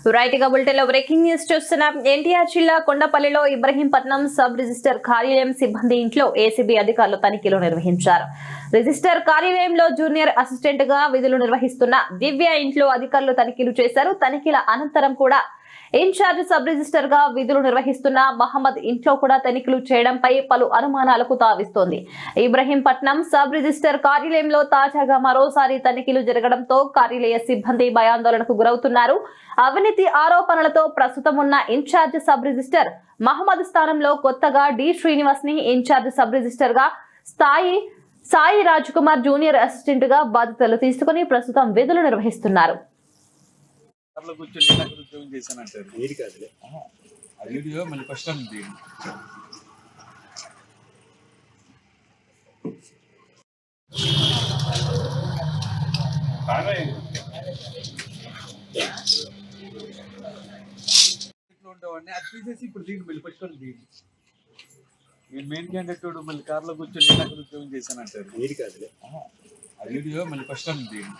Right గా bulletin లో breaking news చూస్తున్నాం. ఎన్టీఆర్ జిల్లా కొండపల్లిలో ఇబ్రహీంపట్నం సబ్ రిజిస్టర్ కార్యాలయం సిబ్బంది ఇంట్లో ఏసీబీ అధికారులు తనిఖీలు నిర్వహించారు. రిజిస్టర్ కార్యాలయంలో జూనియర్ అసిస్టెంట్ గా విధులు నిర్వహిస్తున్న దివ్య ఇంట్లో అధికారులు తనిఖీలు చేశారు. తనిఖీల అనంతరం కూడా ఇన్ఛార్జ్ సబ్ రిజిస్టర్ గా విధులు నిర్వహిస్తున్న మహమ్మద్ ఇంట్లో కూడా తనిఖీలు చేయడంపై పలు అనుమానాలకు తావిస్తోంది. ఇబ్రహీంపట్నం సబ్ రిజిస్టర్ కార్యాలయంలో తాజాగా మరోసారి తనిఖీలు జరగడంతో కార్యాలయ సిబ్బంది భయాందోళనకు గురవుతున్నారు. అవినీతి ఆరోపణలతో ప్రస్తుతం ఉన్న ఇన్ఛార్జ్ సబ్ రిజిస్టర్ మహమ్మద్ స్థానంలో కొత్తగా డి శ్రీనివాస్ ని ఇన్ఛార్జ్ సబ్ రిజిస్టర్ గా సాయి రాజ్ కుమార్ జూనియర్ అసిస్టెంట్ గా బాధ్యతలు తీసుకుని ప్రస్తుతం విధులు నిర్వహిస్తున్నారు. ఇప్పుడు దీన్ని మళ్ళీ పట్టుకొని దీన్ని నేను మెయిన్ క్యాండిడేట్ మళ్ళీ కార్లో కూర్చొని నేను అక్కడ ఉద్యోగం చేశానంటారు. అది వీడియో మళ్ళీ ఫస్ట్ దీన్ని